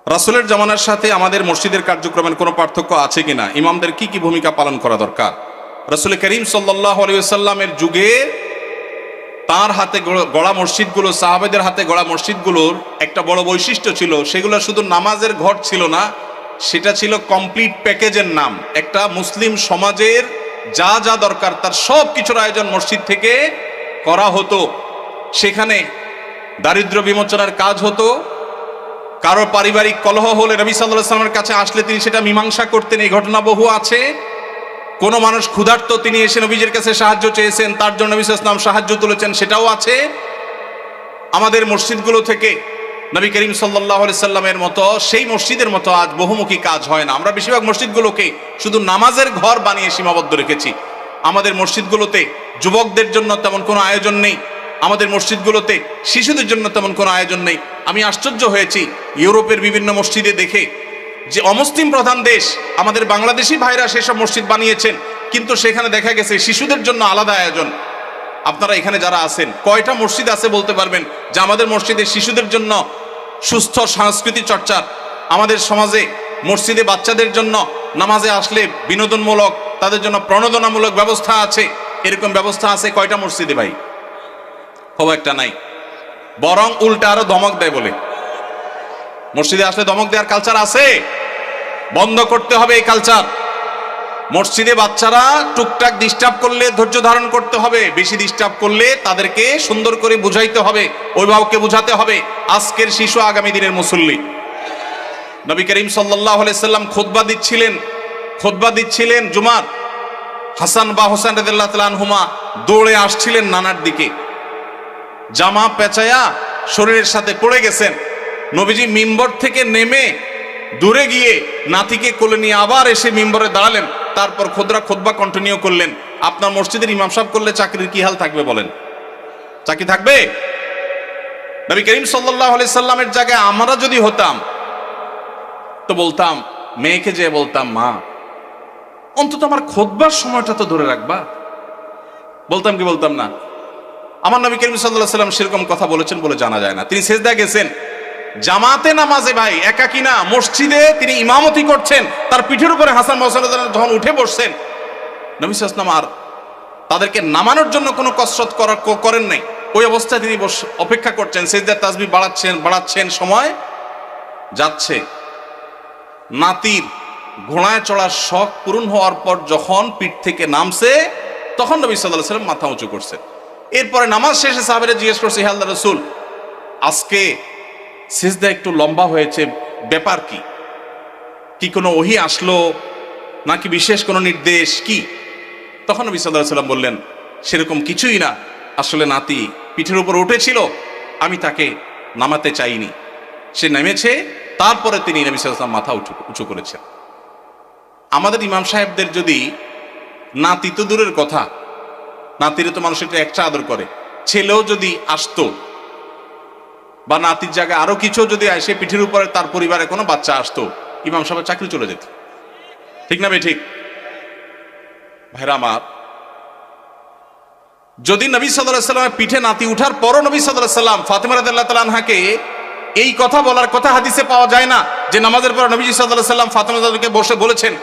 রাসূলের জামানার সাথে আমাদের মসজিদের কার্যক্রমের কোনো পার্থক্য আছে কিনা, ইমামদের কি কি ভূমিকা পালন করা দরকার? রাসূল করিম সাল্লাল্লাহু আলাইহি ওয়াসাল্লামের যুগে তার হাতে গড়া মসজিদগুলো, সাহাবাদের হাতে গড়া মসজিদগুলোর একটা বড় বৈশিষ্ট্য ছিল, সেগুলো শুধু নামাজের ঘর ছিল না, সেটা ছিল কমপ্লিট প্যাকেজের নাম। একটা মুসলিম সমাজের যা যা দরকার তার সব কিছুর আয়োজন মসজিদ থেকে করা হতো। সেখানে দারিদ্র বিমোচনের কাজ হতো, কারো পারিবারিক কলহ হলে নবী সাল্লাল্লাহু আলাইহি ওয়াসাল্লামের কাছে আসলে তিনি সেটা মীমাংসা করতেন। এই ঘটনা বহু আছে। কোনো মানুষ ক্ষুধার্ত, তিনি এসে নবীজির কাছে সাহায্য চেয়েছেন, তার জন্য নবী সাল্লাল্লাহু আলাইহি ওয়াসাল্লাম সাহায্য তুলেছেন, সেটাও আছে। আমাদের মসজিদগুলো থেকে নবী করিম সাল্লাল্লাহু আলাইহি সাল্লামের মতো, সেই মসজিদের মতো আজ বহুমুখী কাজ হয় না। আমরা বেশিরভাগ মসজিদগুলোকে শুধু নামাজের ঘর বানিয়ে সীমাবদ্ধ রেখেছি। আমাদের মসজিদগুলোতে যুবকদের জন্য তেমন কোনো আয়োজন নেই, আমাদের মসজিদগুলোতে শিশুদের জন্য তেমন কোনো আয়োজন নেই। আমি আশ্চর্য হয়েছি ইউরোপের বিভিন্ন মসজিদে দেখে, যে অমুসলিম প্রধান দেশ, আমাদের বাংলাদেশি ভাইরা সেসব মসজিদ বানিয়েছেন, কিন্তু সেখানে দেখা গেছে শিশুদের জন্য আলাদা আয়োজন। আপনারা এখানে যারা আছেন, কয়টা মসজিদ আছে বলতে পারবেন যে আমাদের মসজিদে শিশুদের জন্য সুস্থ সাংস্কৃতিক চর্চার, আমাদের সমাজে মসজিদে বাচ্চাদের জন্য নামাজে আসলে বিনোদনমূলক, তাদের জন্য প্রণোদনামূলক ব্যবস্থা আছে? এরকম ব্যবস্থা আছে কয়টা মসজিদে ভাই? খুব একটা নাই, বরং উল্টা আরো ধমক দেয় বলে। মসজিদে আসলে ধমক দেওয়ার কালচার আছে, বন্ধ করতে হবে এই কালচার। মসজিদে বাচ্চারা টুকটাক ডিস্টার্ব করলে ধৈর্য ধারণ করতে হবে, বেশি ডিস্টার্ব করলে তাদেরকে সুন্দর করে বুঝাইতে হবে, অভিভাবককে বুঝাতে হবে আজকের শিশু আগামী দিনের মুসল্লি। নবী করিম সাল্লাল্লাহু আলাইহি সাল্লাম খুতবা দিচ্ছিলেন জুমার। হাসান বা হোসেন রাদিয়াল্লাহু তাআলা আনহুমা দৌড়ে আসছিলেন নানার দিকে, জামা পেঁচায়া শরীরের সাথে পড়ে গেছেন। নবীজি মিম্বর থেকে নেমে দূরে গিয়ে নাতিকে কোলে নিয়ে আবার এসে মিম্বরে দাঁড়ালেন, তারপর খুতবা কন্টিনিউ করলেন। আপনার মসজিদের ইমাম সাহেব করলে চাকরির কি হাল থাকবে বলেন? চাকরি থাকবে? নবী করিম সাল্লাল্লাহু আলাইহি সাল্লামের জায়গায় আমরা যদি হতাম তো বলতাম, মেয়েকে যে বলতাম, মা অন্তত আমার খুতবার সময়টা তো ধরে রাখবা। বলতাম কি বলতাম না? আমার নবী করিম সাল্লাল্লাহু আলাইহি সাল্লাম সেরকম কথা বলেছেন বলে জানা যায় না। তিনি সেজদা গেছেন জামাতে নামাজে, ভাই একাকি না, মসজিদে তিনি ইমামতি করছেন, তার পিঠের উপরে হাসান হোসেন যখন উঠে বসছেন, নবী সাল্লাল্লাহু আলাইহি ওয়াসাল্লাম আর তাদেরকে নামানোর জন্য কোনো কসরত করেন নাই। ওই অবস্থায় তিনি অপেক্ষা করছেন, সেজদার তাসবিহ বাড়াচ্ছেন, সময় যাচ্ছে। নাতির ঘোড়ায় চড়ার শখ পূরণ হওয়ার পর যখন পিঠ থেকে নামছে, তখন নবী সাল্লাল্লাহু আলাইহি ওয়াসাল্লাম মাথা উঁচু করছে। এরপরে নামাজ শেষে সাহাবীরা জিজ্ঞেস করছে, হে আল্লাহর রাসূল, আজকে সিজদা একটু লম্বা হয়েছে, ব্যাপার কি? কি কোনো ওহী আসলো নাকি বিশেষ কোনো নির্দেশ কি? তখন নবী সাল্লাল্লাহু আলাইহি ওয়াসাল্লাম বললেন, সেরকম কিছুই না, আসলে নাতি পিঠের উপর উঠেছিল, আমি তাকে নামাতে চাইনি, সে নেমেছে, তারপরে তিনি নবী সাল্লাল্লাহু আলাইহি ওয়াসাল্লাম মাথা উঁচু করেছেন। আমাদের ইমাম সাহেবদের যদি নাতি তো দূরের কথা, নাতিরে তো মানুষ একটু একটা আদর করে, ছেলেও যদি আসতো বা নাতির জায়গায় আরো কিছু যদি আসে, পিঠের উপরে তার পরিবারে কোনো বাচ্চা আসতো, ইমাম সাহেবের চাকরি চলে যেত। ঠিক না ভাই? ঠিক ভাইরা আমার, যদি নবী সাল্লাল্লাহু আলাইহি ওয়াসাল্লামের পিঠে নাতি উঠার পরও নবী সাল্লাল্লাহু আলাইহি ওয়াসাল্লাম ফাতিমা রাদিয়াল্লাহু তাআলা আনহাকে এই কথা বলার কথা হাদিসে পাওয়া যায় না যে নামাজের পর নবী সাল্লাল্লাহু আলাইহি ওয়াসাল্লাম ফাতিমা রাদিয়াল্লাহু তাআলাকে বসে বলেছেন।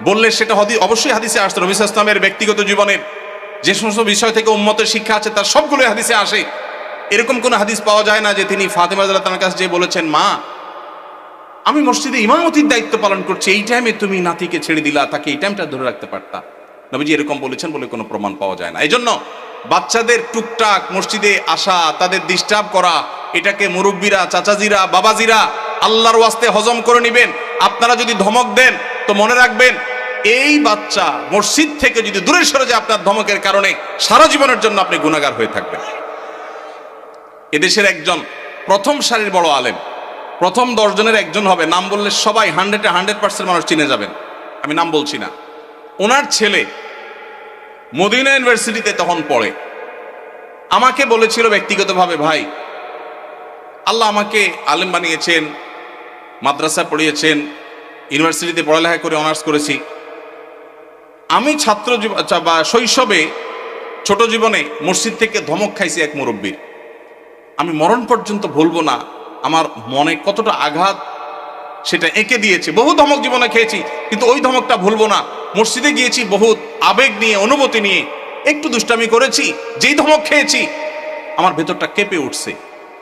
বললে সেটা অবশ্যই হাদিসে আসতো। নবী সাল্লাল্লাহু আলাইহি ওয়াসাল্লামের ব্যক্তিগত জীবনের যে সমস্ত বিষয় থেকে উম্মতের শিক্ষা আছে তার সবগুলোই হাদিসে আসে। এরকম কোন হাদিস পাওয়া যায় না যে তিনি ফাতিমা রাদিয়াল্লাহু তাআলার কাছে যে বলেছেন, মা আমি মসজিদে ইমামতির দায়িত্ব পালন করছি, এই টাইমে তুমি নাতিকে ছেড়ে দিলা, তাকে এই টাইমটা ধরে রাখতে পারতা। নবীজি এরকম বলেছেন বলে কোনো প্রমাণ পাওয়া যায় না। এই জন্য বাচ্চাদের টুকটাক মসজিদে আসা, তাদের ডিস্টার্ব করা, এটাকে মুরব্বীরা, চাচাজিরা, বাবাজিরা আল্লাহর ওয়াস্তে হজম করে নেবেন। আপনারা যদি ধমক দেন তো মনে রাখবেন, এই বাচ্চা মসজিদ থেকে যদি দূরে সরে যায় আপনার ধমকের কারণে, সারা জীবনের জন্য আপনি গুনাহগার হয়ে থাকবেন। এদেশের একজন প্রথম সারির বড় আলেম, প্রথম 10 জনের একজন হবে, নাম বললে সবাই 100% মানুষ চিনে যাবেন, আমি নাম বলছি না। ওনার ছেলে মদিনা ইউনিভার্সিটিতে তখন পড়ে, আমাকে বলেছিল ব্যক্তিগতভাবে, ভাই আল্লাহ আমাকে আলেম বানিয়েছেন, মাদ্রাসা পড়িয়েছেন, ইউনিভার্সিটিতে পড়ালেখা করে অনার্স করেছি। আমি ছাত্র বা শৈশবে, ছোট জীবনে মসজিদ থেকে ধমক খাইছি এক মুরব্বীর। আমি মরণ পর্যন্ত ভুলবো না, আমার মনে কতটা আঘাত সেটা এঁকে দিয়েছে। বহু ধমক জীবনে খেয়েছি, কিন্তু ওই ধমকটা ভুলবো না। মসজিদে গিয়েছি বহুত আবেগ নিয়ে, অনুভূতি নিয়ে, একটু দুষ্টামি করেছি, যেই ধমক খেয়েছি আমার ভেতরটা কেঁপে উঠছে।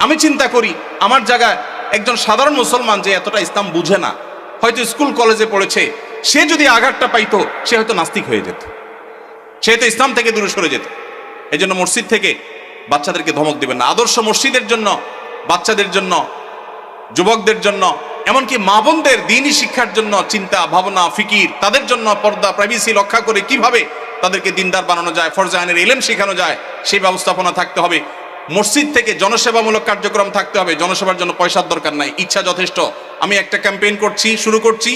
আমি চিন্তা করি আমার জায়গায় একজন সাধারণ মুসলমান যে এতটা ইসলাম বুঝে না, হয়তো স্কুল কলেজে পড়েছে, সে যদি আঘাতটা পাইতো সে হয়তো নাস্তিক হয়ে যেত, সে তো ইসলাম থেকে দূরে সরে যেত। এই জন্য মসজিদ থেকে বাচ্চাদেরকে ধমক দিবেন না। আদর্শ মসজিদের জন্য, বাচ্চাদের জন্য, যুবকদের জন্য, এমনকি মা বোনদের দ্বীনি শিক্ষার জন্য চিন্তা ভাবনা, ফিকির, তাদের জন্য পর্দা প্রাইভেসি রক্ষা করে কিভাবে তাদেরকে দিনদার বানানো যায়, ফরজে আইনের ইলম শেখানো যায়, সেই ব্যবস্থাপনা থাকতে হবে। মসজিদ থেকে জনসেবামূলক কার্যক্রম থাকতে হবে। জনসেবার জন্য পয়সার দরকার নাই, ইচ্ছা যথেষ্ট। আমি একটা ক্যাম্পেইন শুরু করছি।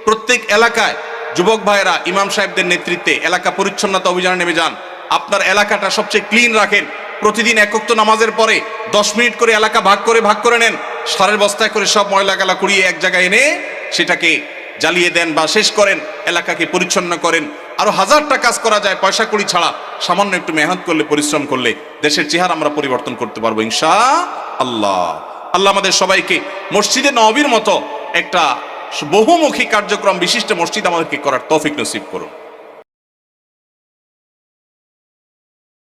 প্রত্যেক এলাকায় যুবক ভাইয়েরা ইমাম সাহেবদের নেতৃত্বে এলাকা পরিচ্ছন্নতা অভিযানে নেমে যান। আপনার এলাকাটা সবচেয়ে ক্লিন রাখেন। প্রতিদিন এক ওয়াক্ত নামাজের পরে 10 মিনিট করে এলাকা ভাগ করে নেন। সারের বস্তায় করে সব ময়লা গালা কুড়িয়ে এক জায়গায় এনে সেটাকে জ্বালিয়ে দেন বা শেষ করেন, এলাকাকে পরিচ্ছন্ন করেন। আরো হাজারটা কাজ করা যায় পয়সা কড়ি ছাড়া। সামান্য একটু মেহনত করলে, পরিশ্রম করলে দেশের চেহারা আমরা পরিবর্তন করতে পারবো ইনশাআল্লাহ। আল্লাহ আমাদের সবাইকে মসজিদে নববীর মতো একটা বহুমুখী কার্যক্রম বিশিষ্ট মসজিদ আমাদেরকে করার তৌফিক নসিব করুন।